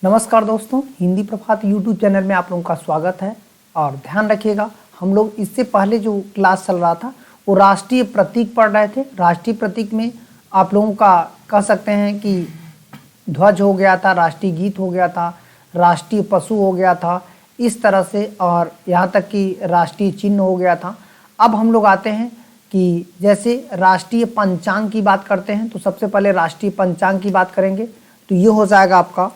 नमस्कार दोस्तों, हिंदी प्रभात YouTube channel में आप लोगों का स्वागत है। और ध्यान रखिएगा, हम लोग इससे पहले जो क्लास चल रहा था वो राष्ट्रीय प्रतीक पढ़ रहे थे। राष्ट्रीय प्रतीक में आप लोगों का कह सकते हैं कि ध्वज हो गया था, राष्ट्रीय गीत हो गया था, राष्ट्रीय पशु हो गया था, इस तरह से, और यहाँ तक कि राष्ट्रीय चिन्ह हो गया था। अब हम लोग आते हैं कि जैसे राष्ट्रीय पंचांग की बात करते हैं, तो सबसे पहले राष्ट्रीय पंचांग की बात करेंगे। तो ये हो जाएगा आपका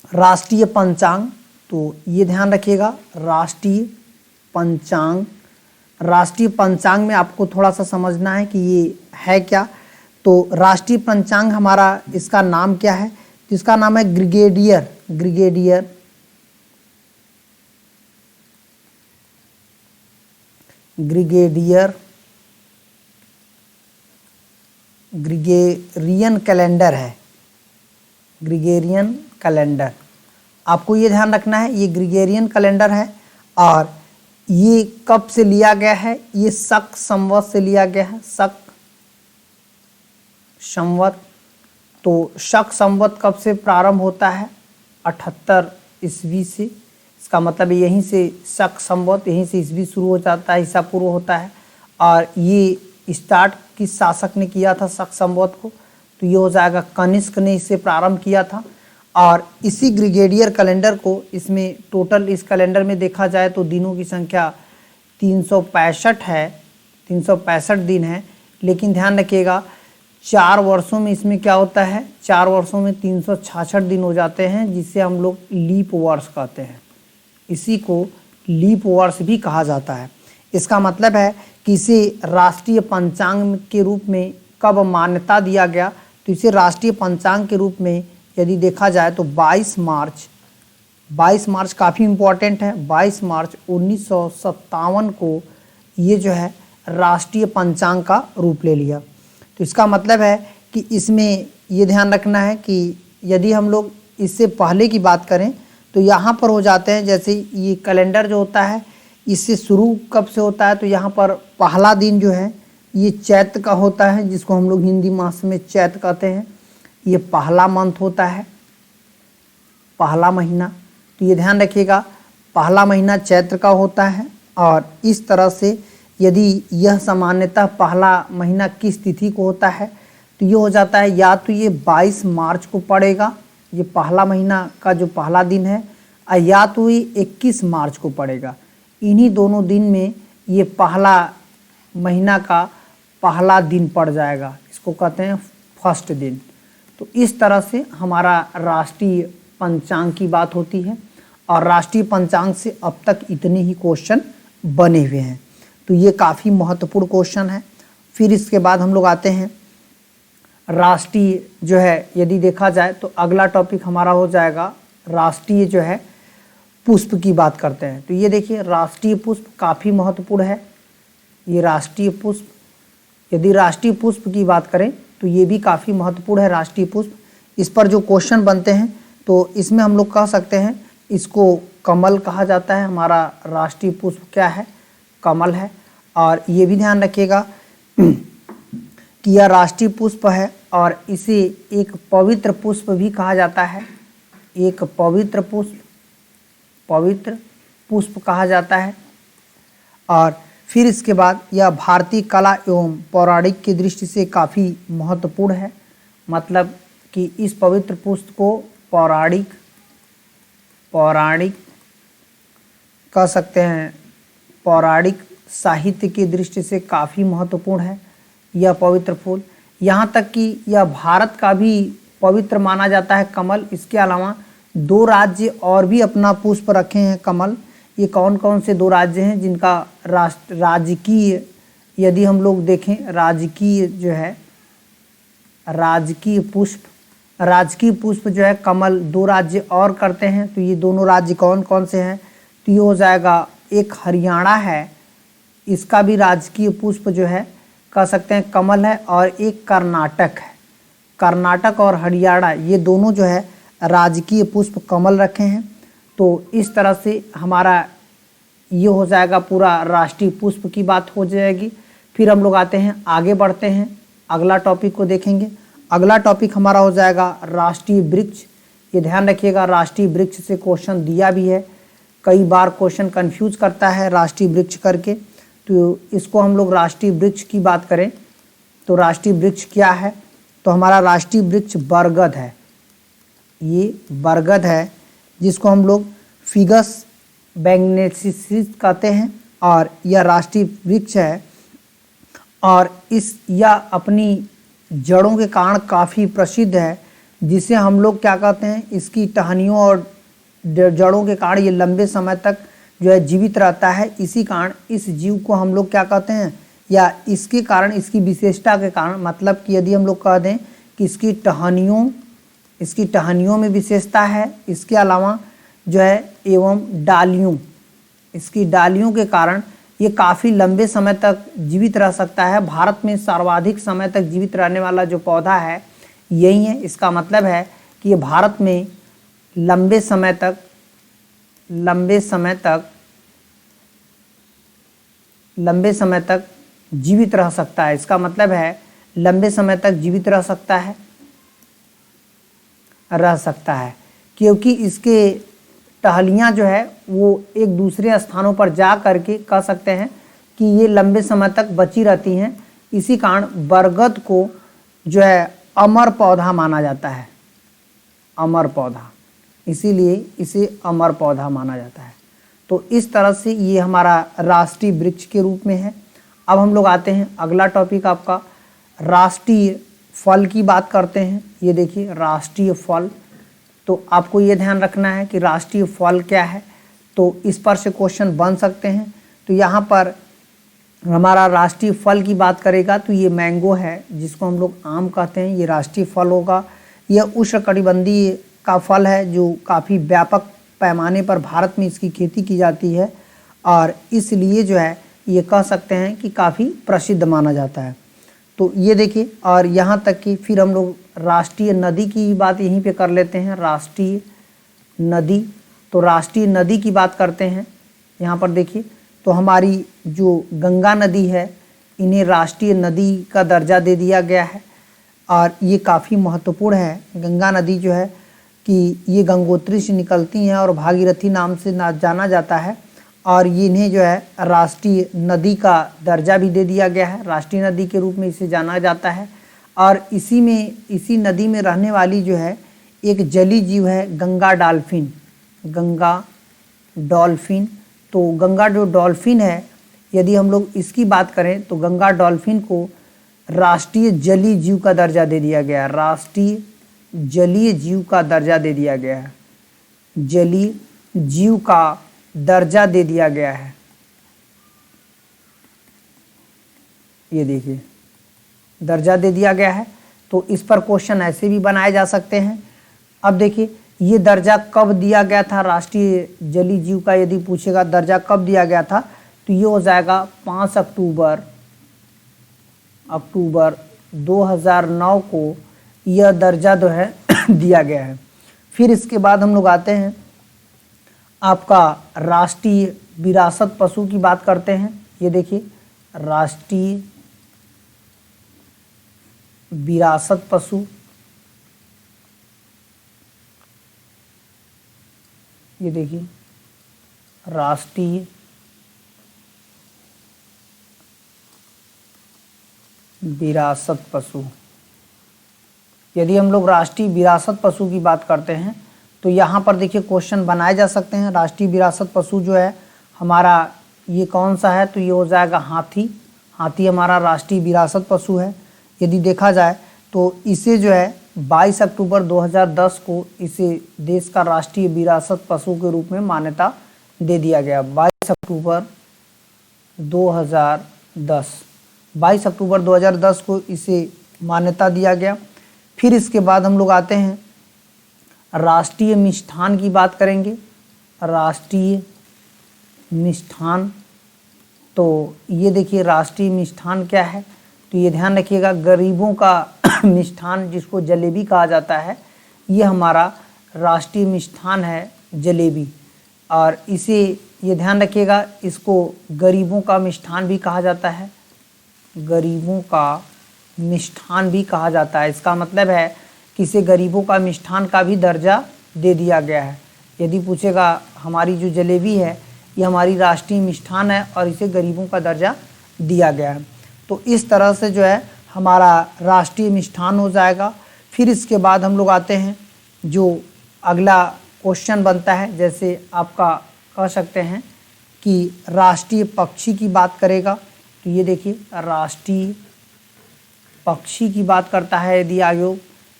राष्ट्रीय पंचांग। तो ये ध्यान रखिएगा, राष्ट्रीय पंचांग। राष्ट्रीय पंचांग में आपको थोड़ा सा समझना है कि ये है क्या। तो राष्ट्रीय पंचांग हमारा, इसका नाम क्या है? तो इसका नाम है ग्रिगेडियर ग्रिगेडियर ग्रिगेडियर ग्रिगेरियन कैलेंडर है, ग्रिगेरियन कैलेंडर। आपको ये ध्यान रखना है, ये ग्रिगेरियन कैलेंडर है। और ये कब से लिया गया है? ये शक संवत से लिया गया है, शक संवत। तो शक संवत कब से प्रारंभ होता है? 78 ईस्वी से। इसका मतलब यहीं से शक संवत, यहीं से ईस्वी शुरू हो जाता है, ईसा पूर्व होता है। और ये स्टार्ट किस शासक ने किया था शक संवत को? तो ये हो जाएगा कनिष्क ने इसे प्रारंभ किया था। और इसी ग्रिगेडियर कैलेंडर को, इसमें टोटल इस कैलेंडर में देखा जाए तो दिनों की संख्या 365 है, 365 दिन है। लेकिन ध्यान रखिएगा, 4 वर्षों में इसमें क्या होता है? 4 वर्षों में 366 दिन हो जाते हैं, जिसे हम लोग लीप वर्ष कहते हैं। इसी को लीप वर्ष भी कहा जाता है। इसका मतलब है कि इसे राष्ट्रीय पंचांग के रूप में कब मान्यता दिया गया? तो इसे राष्ट्रीय पंचांग के रूप में यदि देखा जाए तो 22 मार्च काफ़ी इम्पोर्टेंट है। 22 मार्च 1957 को ये जो है राष्ट्रीय पंचांग का रूप ले लिया। तो इसका मतलब है कि इसमें ये ध्यान रखना है कि यदि हम लोग इससे पहले की बात करें तो यहाँ पर हो जाते हैं, जैसे ये कैलेंडर जो होता है इससे शुरू कब से होता है? तो यहाँ पर पहला दिन जो है ये चैत्र का होता है, जिसको हम लोग हिंदी मास में चैत्र कहते हैं। ये पहला मंथ होता है, पहला महीना। तो ये ध्यान रखिएगा, पहला महीना चैत्र का होता है। और इस तरह से यदि यह सामान्यतः पहला महीना किस तिथि को होता है? तो ये हो जाता है, या तो ये 22 मार्च को पड़ेगा, ये पहला महीना का जो पहला दिन है, या तो ये 21 मार्च को पड़ेगा। इन्हीं दोनों दिन में ये पहला महीना का पहला दिन पड़ जाएगा, इसको कहते हैं फर्स्ट दिन। तो इस तरह से हमारा राष्ट्रीय पंचांग की बात होती है। और राष्ट्रीय पंचांग से अब तक इतने ही क्वेश्चन बने हुए हैं, तो ये काफ़ी महत्वपूर्ण क्वेश्चन है। फिर इसके बाद हम लोग आते हैं राष्ट्रीय जो है, यदि देखा जाए तो अगला टॉपिक हमारा हो जाएगा राष्ट्रीय जो है पुष्प की बात करते हैं। तो ये देखिए, राष्ट्रीय पुष्प काफ़ी महत्वपूर्ण है। ये राष्ट्रीय पुष्प, यदि राष्ट्रीय पुष्प की बात करें तो ये भी काफ़ी महत्वपूर्ण है राष्ट्रीय पुष्प। इस पर जो क्वेश्चन बनते हैं तो इसमें हम लोग कह सकते हैं इसको कमल कहा जाता है। हमारा राष्ट्रीय पुष्प क्या है? कमल है। और ये भी ध्यान रखिएगा कि यह राष्ट्रीय पुष्प है और इसे एक पवित्र पुष्प भी कहा जाता है। एक पवित्र पुष्प कहा जाता है। और फिर इसके बाद यह भारतीय कला एवं पौराणिक की दृष्टि से काफ़ी महत्वपूर्ण है। मतलब कि इस पवित्र पुष्प को पौराणिक कह सकते हैं, पौराणिक साहित्य की दृष्टि से काफ़ी महत्वपूर्ण है यह पवित्र फूल। यहाँ तक कि यह भारत का भी पवित्र माना जाता है कमल। इसके अलावा 2 राज्य और भी अपना पुष्प रखे हैं कमल। ये कौन कौन से 2 राज्य हैं जिनका राजकीय, यदि हम लोग देखें राजकीय जो है, राजकीय पुष्प जो है कमल 2 राज्य और करते हैं। तो ये दोनों राज्य कौन कौन से हैं? तो ये हो जाएगा, एक हरियाणा है, इसका भी राजकीय पुष्प जो है कह सकते हैं कमल है। और एक कर्नाटक है, कर्नाटक और हरियाणा ये दोनों जो है राजकीय पुष्प कमल रखे हैं। तो इस तरह से हमारा ये हो जाएगा, पूरा राष्ट्रीय पुष्प की बात हो जाएगी। फिर हम लोग आते हैं, आगे बढ़ते हैं, अगला टॉपिक को देखेंगे। अगला टॉपिक हमारा हो जाएगा राष्ट्रीय वृक्ष। ये ध्यान रखिएगा, राष्ट्रीय वृक्ष से क्वेश्चन दिया भी है, कई बार क्वेश्चन कंफ्यूज करता है राष्ट्रीय वृक्ष करके। तो इसको हम लोग राष्ट्रीय वृक्ष की बात करें तो राष्ट्रीय वृक्ष क्या है, तो हमारा राष्ट्रीय वृक्ष बरगद है। ये बरगद है जिसको हम लोग फिगस बैंगनेसिस कहते हैं और यह राष्ट्रीय वृक्ष है और यह अपनी जड़ों के कारण काफ़ी प्रसिद्ध है, जिसे हम लोग क्या कहते हैं, इसकी टहनियों और जड़ों के कारण ये लंबे समय तक जो है जीवित रहता है। इसी कारण इस जीव को हम लोग क्या कहते हैं, या इसके कारण, इसकी विशेषता के कारण, मतलब कि यदि हम लोग कह दें कि इसकी टहनियों में विशेषता है, इसके अलावा जो है एवं डालियों, इसकी डालियों के कारण ये काफ़ी लंबे समय तक जीवित रह सकता है। भारत में सर्वाधिक समय तक जीवित रहने वाला जो पौधा है यही है। इसका मतलब है कि ये भारत में लंबे समय तक जीवित रह सकता है। इसका मतलब है लंबे समय तक जीवित रह सकता है क्योंकि इसके टहलियाँ जो है वो एक दूसरे स्थानों पर जा करके कह सकते हैं कि ये लंबे समय तक बची रहती हैं। इसी कारण बरगद को जो है अमर पौधा माना जाता है, अमर पौधा, इसीलिए इसे अमर पौधा माना जाता है। तो इस तरह से ये हमारा राष्ट्रीय वृक्ष के रूप में है। अब हम लोग आते हैं अगला टॉपिक आपका राष्ट्रीय फल की बात करते हैं। ये देखिए राष्ट्रीय फल, तो आपको ये ध्यान रखना है कि राष्ट्रीय फल क्या है, तो इस पर से क्वेश्चन बन सकते हैं। तो यहाँ पर हमारा राष्ट्रीय फल की बात करेगा तो ये मैंगो है, जिसको हम लोग आम कहते हैं, ये राष्ट्रीय फल होगा। यह उष्णकटिबंधीय का फल है जो काफ़ी व्यापक पैमाने पर भारत में इसकी खेती की जाती है और इसलिए जो है ये कह सकते हैं कि काफ़ी प्रसिद्ध माना जाता है। तो ये देखिए, और यहाँ तक कि फिर हम लोग राष्ट्रीय नदी की बात यहीं पे कर लेते हैं। राष्ट्रीय नदी, तो राष्ट्रीय नदी की बात करते हैं। यहाँ पर देखिए, तो हमारी जो गंगा नदी है इन्हें राष्ट्रीय नदी का दर्जा दे दिया गया है और ये काफ़ी महत्वपूर्ण है। गंगा नदी जो है कि ये गंगोत्री से निकलती हैं और भागीरथी नाम से जाना जाता है और ये इन्हें जो है राष्ट्रीय नदी का दर्जा भी दे दिया गया है। राष्ट्रीय नदी के रूप में इसे जाना जाता है और इसी नदी में रहने वाली जो है एक जलीय जीव है गंगा डॉल्फिन। गंगा डॉल्फिन, तो गंगा जो डॉल्फिन है, यदि हम लोग इसकी बात करें तो गंगा डॉल्फिन को राष्ट्रीय जलीय जीव का दर्जा दे दिया गया है। राष्ट्रीय जलीय जीव का दर्जा दे दिया गया है, जलीय जीव का दर्जा दे दिया गया है। ये देखिए दर्जा दे दिया गया है। तो इस पर क्वेश्चन ऐसे भी बनाए जा सकते हैं। अब देखिए ये दर्जा कब दिया गया था राष्ट्रीय जलीय जीव का, यदि पूछेगा दर्जा कब दिया गया था तो ये हो जाएगा 5 अक्टूबर 2009 को यह दर्जा जो है दिया गया है। फिर इसके बाद हम लोग आते हैं आपका राष्ट्रीय विरासत पशु की बात करते हैं। ये देखिए राष्ट्रीय विरासत पशु, ये देखिए राष्ट्रीय विरासत पशु। यदि हम लोग राष्ट्रीय विरासत पशु की बात करते हैं तो यहाँ पर देखिए क्वेश्चन बनाए जा सकते हैं। राष्ट्रीय विरासत पशु जो है हमारा ये कौन सा है, तो ये हो जाएगा हाथी। हाथी हमारा राष्ट्रीय विरासत पशु है। यदि देखा जाए तो इसे जो है 22 अक्टूबर 2010 को इसे देश का राष्ट्रीय विरासत पशु के रूप में मान्यता दे दिया गया। 22 अक्टूबर 2010 को इसे मान्यता दिया गया। फिर इसके बाद हम लोग आते हैं राष्ट्रीय मिष्ठान की बात करेंगे। राष्ट्रीय मिष्ठान, तो ये देखिए राष्ट्रीय मिष्ठान क्या है, तो ये ध्यान रखिएगा गरीबों का मिष्ठान जिसको जलेबी कहा जाता है, ये हमारा राष्ट्रीय मिष्ठान है जलेबी। और इसे ये ध्यान रखिएगा इसको गरीबों का मिष्ठान भी कहा जाता है, गरीबों का मिष्ठान भी कहा जाता है। इसका मतलब है कि इसे गरीबों का मिष्ठान का भी दर्जा दे दिया गया है। यदि पूछेगा हमारी जो जलेबी है ये हमारी राष्ट्रीय मिष्ठान है और इसे गरीबों का दर्जा दिया गया है। तो इस तरह से जो है हमारा राष्ट्रीय मिष्ठान हो जाएगा। फिर इसके बाद हम लोग आते हैं जो अगला क्वेश्चन बनता है, जैसे आपका कह सकते हैं कि राष्ट्रीय पक्षी की बात करेगा। तो ये देखिए राष्ट्रीय पक्षी की बात करता है यदि आयोग,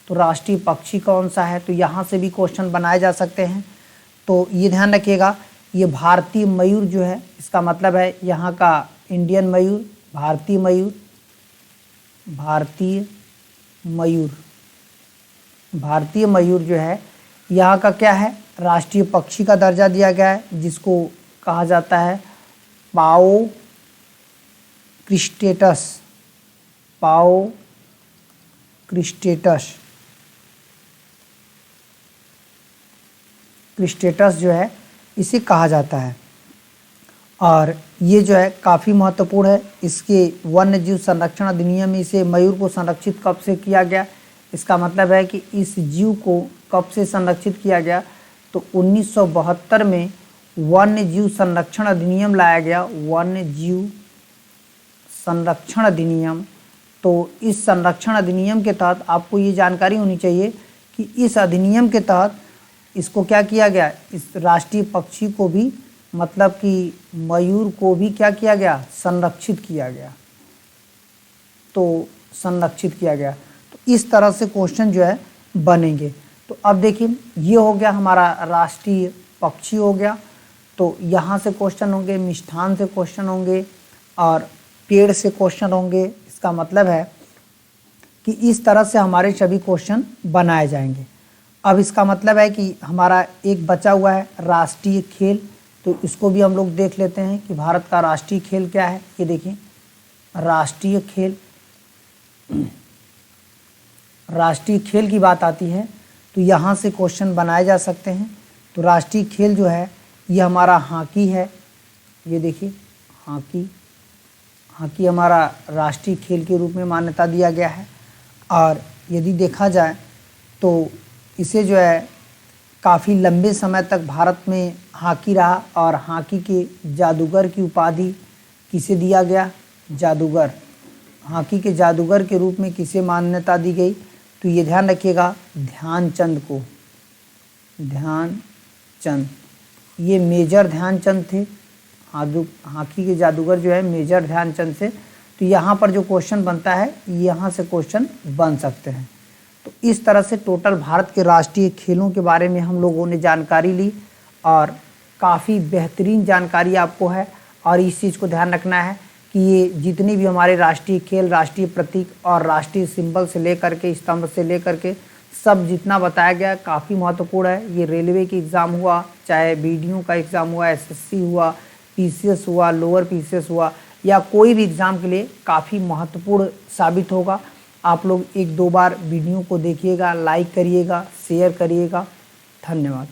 तो राष्ट्रीय पक्षी कौन सा है, तो यहाँ से भी क्वेश्चन बनाए जा सकते हैं। तो ये ध्यान रखिएगा, ये भारतीय मयूर जो है इसका मतलब है यहाँ का इंडियन मयूर, भारतीय मयूर, भारतीय मयूर, भारतीय मयूर जो है यहाँ का क्या है, राष्ट्रीय पक्षी का दर्जा दिया गया है, जिसको कहा जाता है पाओ क्रिस्टेटस, पाओ क्रिस्टेटस, क्रिस्टेटस जो है इसे कहा जाता है। और ये जो है काफ़ी महत्वपूर्ण है। इसके वन्य जीव संरक्षण अधिनियम में इसे मयूर को संरक्षित कब से किया गया, इसका मतलब है कि इस जीव को कब से संरक्षित किया गया, तो 1972 में वन्य जीव संरक्षण अधिनियम लाया गया, वन्य जीव संरक्षण अधिनियम। तो इस संरक्षण अधिनियम के तहत आपको ये जानकारी होनी चाहिए कि इस अधिनियम के तहत इसको क्या किया गया, इस राष्ट्रीय पक्षी को भी मतलब कि मयूर को भी क्या किया गया, संरक्षित किया गया। तो संरक्षित किया गया। तो इस तरह से क्वेश्चन जो है बनेंगे। तो अब देखिए ये हो गया हमारा राष्ट्रीय पक्षी हो गया। तो यहाँ से क्वेश्चन होंगे, मिष्ठान से क्वेश्चन होंगे और पेड़ से क्वेश्चन होंगे। इसका मतलब है कि इस तरह से हमारे सभी क्वेश्चन बनाए जाएंगे। अब इसका मतलब है कि हमारा एक बचा हुआ है राष्ट्रीय खेल, तो इसको भी हम लोग देख लेते हैं कि भारत का राष्ट्रीय खेल क्या है। ये देखिए राष्ट्रीय खेल, राष्ट्रीय खेल की बात आती है तो यहाँ से क्वेश्चन बनाए जा सकते हैं। तो राष्ट्रीय खेल जो है ये हमारा हॉकी है। ये देखिए हॉकी, हॉकी हमारा राष्ट्रीय खेल के रूप में मान्यता दिया गया है। और यदि देखा जाए तो इसे जो है काफ़ी लंबे समय तक भारत में हॉकी रहा और हॉकी के जादूगर की उपाधि किसे दिया गया, जादूगर, हॉकी के जादूगर के रूप में किसे मान्यता दी गई, तो ये ध्यान रखिएगा ध्यानचंद को, ध्यानचंद, ये मेजर ध्यानचंद थे। हॉकी के जादूगर जो है मेजर ध्यानचंद से। तो यहाँ पर जो क्वेश्चन बनता है यहाँ से क्वेश्चन बन सकते हैं। तो इस तरह से टोटल भारत के राष्ट्रीय खेलों के बारे में हम लोगों ने जानकारी ली और काफ़ी बेहतरीन जानकारी आपको है। और इस चीज़ को ध्यान रखना है कि ये जितनी भी हमारे राष्ट्रीय खेल, राष्ट्रीय प्रतीक और राष्ट्रीय सिंबल से लेकर के स्तंभ से लेकर के सब जितना बताया गया काफ़ी महत्वपूर्ण है। ये रेलवे की एग्ज़ाम हुआ, चाहे BDO का एग्ज़ाम हुआ, SSC हुआ, PCS हुआ, लोअर PCS हुआ, या कोई भी एग्ज़ाम के लिए काफ़ी महत्वपूर्ण साबित होगा। आप लोग 1-2 बार वीडियो को देखिएगा, लाइक करिएगा, शेयर करिएगा। धन्यवाद।